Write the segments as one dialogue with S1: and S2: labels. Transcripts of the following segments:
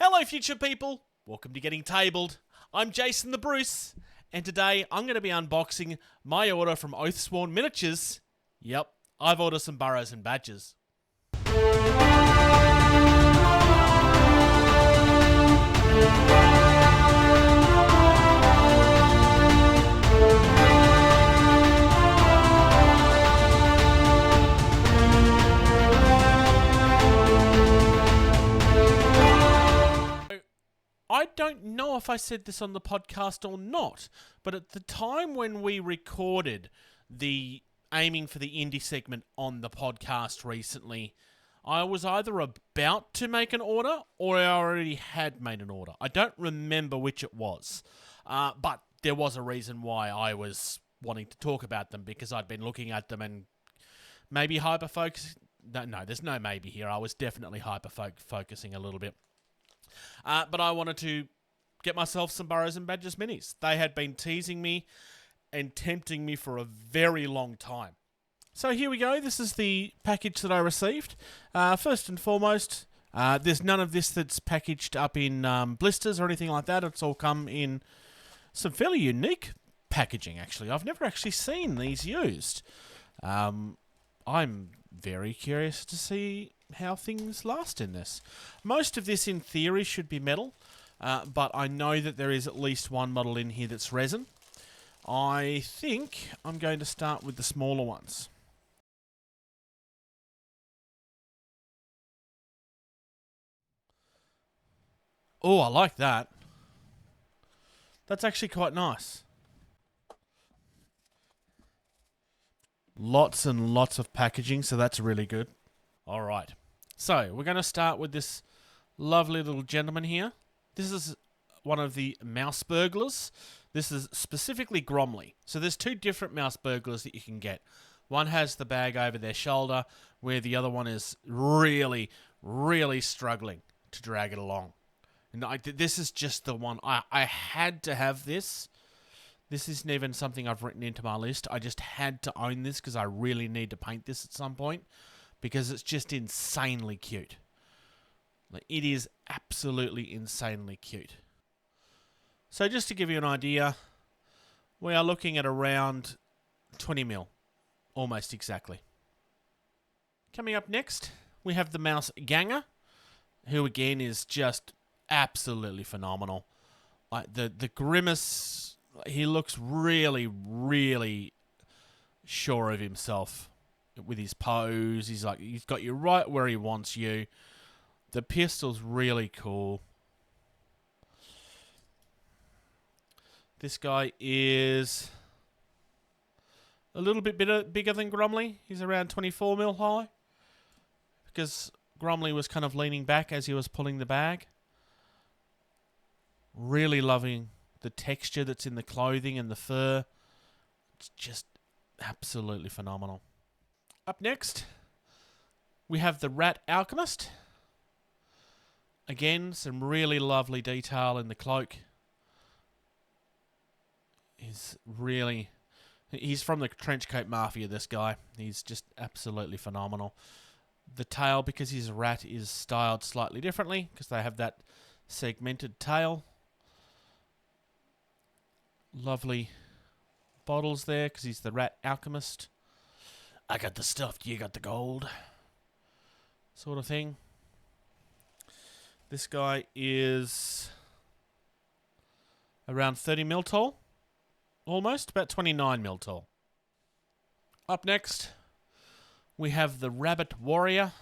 S1: Hello, future people. Welcome to Getting Tabled. I'm Jason the Bruce, and today I'm going to be unboxing my order from Oathsworn Miniatures. Yep, I've ordered some Burrows and Badgers. I don't know if I said this on the podcast or not, but at the time when we recorded the aiming for the indie segment on the podcast recently, I was either about to make an order or I already had made an order. I don't remember which it was, but there was a reason why I was wanting to talk about them, because I'd been looking at them and maybe hyper-focusing. No, there's no maybe here. I was definitely hyper-focusing a little bit. But I wanted to get myself some Burrows and Badgers minis. They had been teasing me and tempting me for a very long time. So here we go. This is the package that I received. First and foremost, there's none of this that's packaged up in blisters or anything like that. It's all come in some fairly unique packaging, actually. I've never actually seen these used. I'm very curious to see how things last in this. Most of this, in theory, should be metal, but I know that there is at least one model in here that's resin. I think I'm going to start with the smaller ones. Oh, I like that. That's actually quite nice. Lots and lots of packaging, so that's really good. All right. So, we're going to start with this lovely little gentleman here. This is one of the mouse burglars. This is specifically Gromley. So, there's two different mouse burglars that you can get. One has the bag over their shoulder, where the other one is really, really struggling to drag it along. And this is just the one. I had to have this. This isn't even something I've written into my list. I just had to own this because I really need to paint this at some point, because it's just insanely cute. Like, it is absolutely insanely cute. So just to give you an idea, we are looking at around 20 mil, almost exactly. Coming up next, we have the mouse Ganger, who again is just absolutely phenomenal. Like the grimace, he looks really, really sure of himself with his pose. He's got you right where he wants you. The pistol's really cool. This guy is a little bit bigger than Gromley. He's around 24 mil high, because Gromley was kind of leaning back as he was pulling the bag. Really loving the texture that's in the clothing and the fur. It's just absolutely phenomenal. Up next, we have the Rat Alchemist. Again, some really lovely detail in the cloak. He's from the Trenchcoat Mafia, this guy. He's just absolutely phenomenal. The tail, because he's a rat, is styled slightly differently, because they have that segmented tail. Lovely bottles there, because he's the Rat Alchemist. I got the stuff, you got the gold, sort of thing. This guy is around 30 mil tall, almost, about 29 mil tall. Up next, we have the Rabbit Warrior.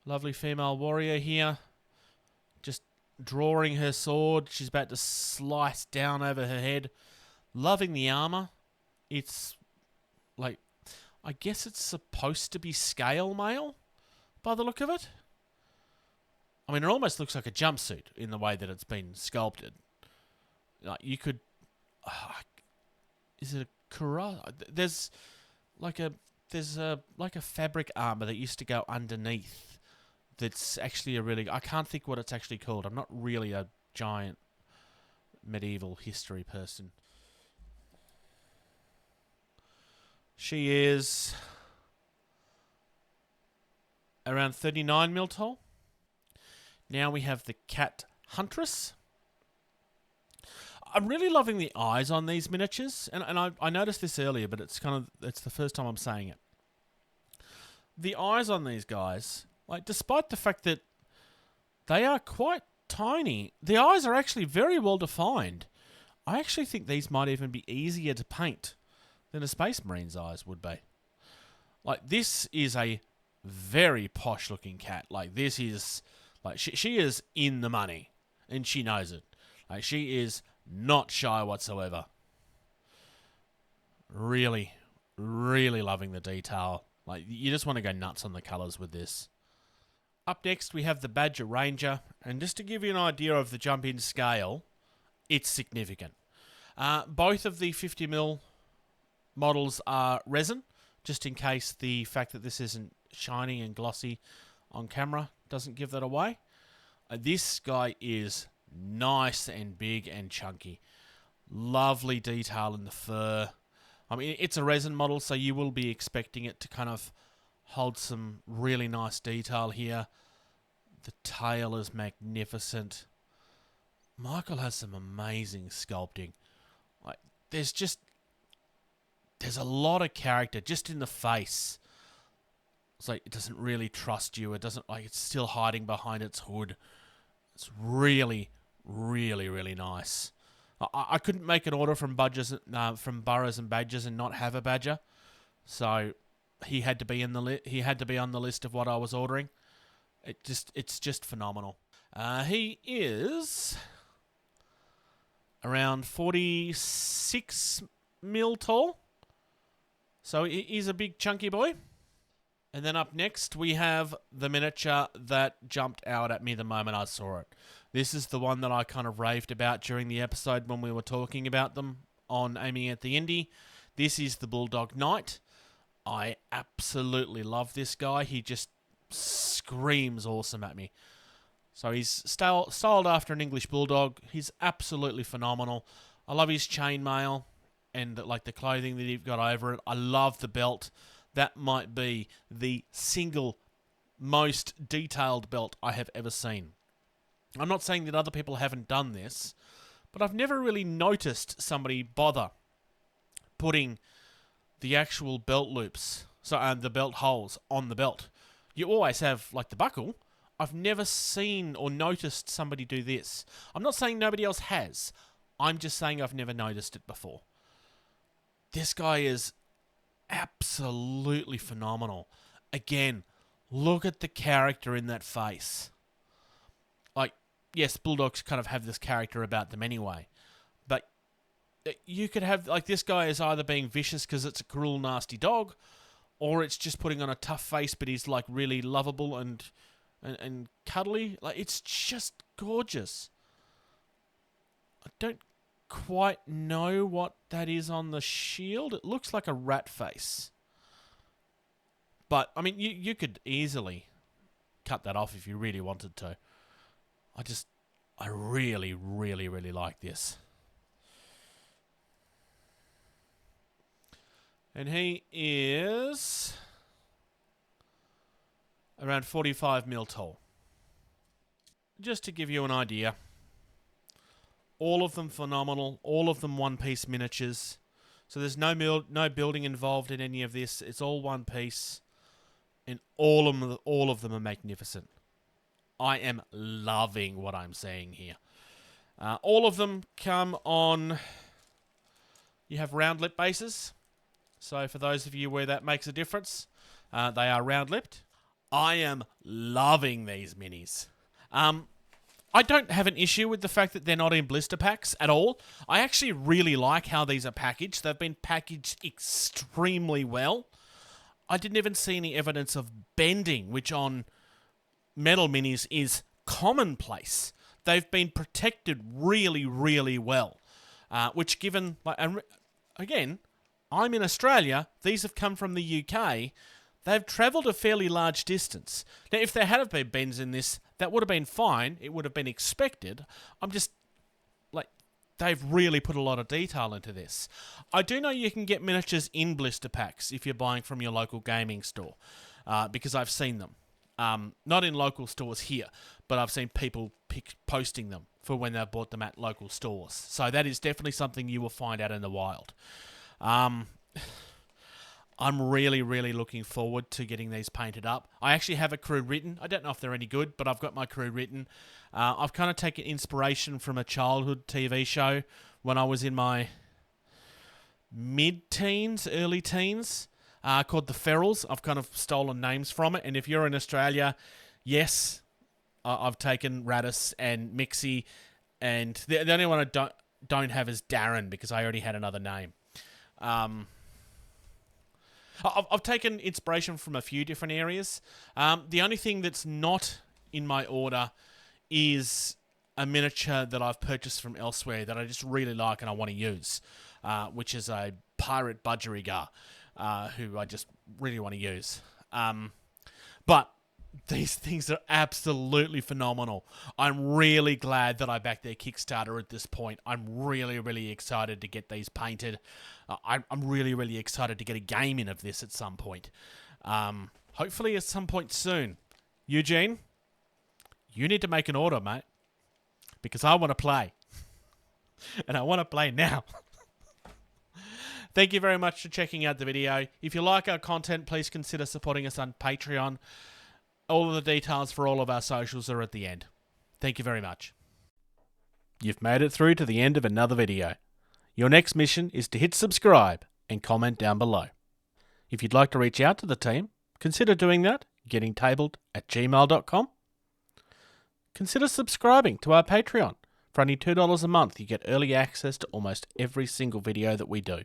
S1: Lovely female warrior here, just drawing her sword. She's about to slice down over her head. Loving the armor. It's like, I guess it's supposed to be scale mail by the look of it. I mean, it almost looks like a jumpsuit in the way that it's been sculpted. Like, you could... is it a cuirass? There's a fabric armor that used to go underneath. That's actually a really... I can't think what it's actually called. I'm not really a giant medieval history person. She is around 39 mil tall. Now we have the Cat Huntress. I'm really loving the eyes on these miniatures, and I noticed this earlier, but it's the first time I'm saying it. The eyes on these guys, like, despite the fact that they are quite tiny, the eyes are actually very well defined. I actually think these might even be easier to paint than a Space Marine's eyes would be. Like, this is a very posh looking cat. Like, this is, like, she is in the money, and she knows it. Like, she is not shy whatsoever. Really, really loving the detail. Like, you just want to go nuts on the colours with this. Up next, we have the Badger Ranger. And just to give you an idea of the jump in scale, it's significant. Both of the 50mm models are resin, just in case the fact that this isn't shiny and glossy on camera doesn't give that away. This guy is nice and big and chunky. Lovely detail in the fur. I mean, it's a resin model, so you will be expecting it to kind of hold some really nice detail here. The tail is magnificent. Michael has some amazing sculpting. Like, there's a lot of character just in the face. It's like it doesn't really trust you. It doesn't, like, it's still hiding behind its hood. It's really, really, really nice. I couldn't make an order from Burrows and Badgers and not have a Badger, so he had to be on the list of what I was ordering. It's just phenomenal. He is around 46 mil tall, so he's a big chunky boy. And then up next, we have the miniature that jumped out at me the moment I saw it. This is the one that I kind of raved about during the episode when we were talking about them on Aiming at the Indie. This is the Bulldog Knight. I absolutely love this guy. He just screams awesome at me. So he's styled after an English Bulldog. He's absolutely phenomenal. I love his chainmail and like the clothing that he's got over it. I love the belt. That might be the single most detailed belt I have ever seen. I'm not saying that other people haven't done this, but I've never really noticed somebody bother putting the actual belt loops, the belt holes on the belt. You always have, like, the buckle. I've never seen or noticed somebody do this. I'm not saying nobody else has. I'm just saying I've never noticed it before. This guy is absolutely phenomenal. Again, look at the character in that face. Like, yes, Bulldogs kind of have this character about them anyway. But you could have, like, this guy is either being vicious because it's a cruel, nasty dog, or it's just putting on a tough face, but he's, like, really lovable and cuddly. Like, it's just gorgeous. I don't quite know what that is on the shield. It looks like a rat face. But, I mean, you could easily cut that off if you really wanted to. I really, really, really like this. And he is around 45 mil tall. Just to give you an idea, all of them phenomenal, all of them one-piece miniatures. So there's no building involved in any of this. It's all one piece, and all of them are magnificent. I am loving what I'm seeing here. All of them come on... You have round-lip bases. So for those of you where that makes a difference, they are round-lipped. I am loving these minis. I don't have an issue with the fact that they're not in blister packs at all. I actually really like how these are packaged. They've been packaged extremely well. I didn't even see any evidence of bending, which on metal minis is commonplace. They've been protected really, really well. Which given, like, again, I'm in Australia, these have come from the UK, they've travelled a fairly large distance. Now, if there had been bends in this, that would have been fine, it would have been expected. I'm just, like, they've really put a lot of detail into this. I do know you can get miniatures in blister packs if you're buying from your local gaming store, because I've seen them. Not in local stores here, but I've seen people posting them for when they've bought them at local stores. So that is definitely something you will find out in the wild. I'm really, really looking forward to getting these painted up. I actually have a crew written. I don't know if they're any good, but I've got my crew written. I've kind of taken inspiration from a childhood TV show when I was in my mid-teens, early teens, called The Ferals. I've kind of stolen names from it. And if you're in Australia, yes, I've taken Radis and Mixie. And the only one I don't have is Darren, because I already had another name. I've taken inspiration from a few different areas. The only thing that's not in my order is a miniature that I've purchased from elsewhere that I just really like and I want to use, which is a pirate budgerigar, who I just really want to use. But these things are absolutely phenomenal. I'm really glad that I backed their Kickstarter at this point. I'm really, really excited to get these painted. I'm really, really excited to get a game in of this at some point. Hopefully at some point soon. Eugene, you need to make an order, mate. Because I want to play. And I want to play now. Thank you very much for checking out the video. If you like our content, please consider supporting us on Patreon. All of the details for all of our socials are at the end. Thank you very much. You've made it through to the end of another video. Your next mission is to hit subscribe and comment down below. If you'd like to reach out to the team, consider doing that, gettingtabled@gmail.com. Consider subscribing to our Patreon. For only $2 a month, you get early access to almost every single video that we do.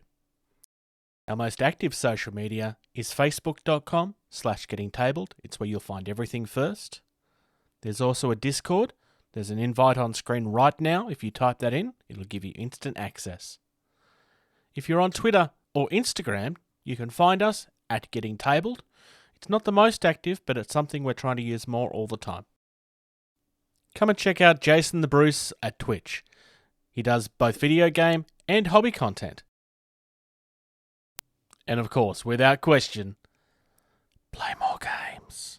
S1: Our most active social media is facebook.com/gettingtabled. It's where you'll find everything first. There's also a Discord. There's an invite on screen right now. If you type that in, it'll give you instant access. If you're on Twitter or Instagram, you can find us at gettingtabled. It's not the most active, but it's something we're trying to use more all the time. Come and check out Jason the Bruce at Twitch. He does both video game and hobby content. And of course, without question, play more games.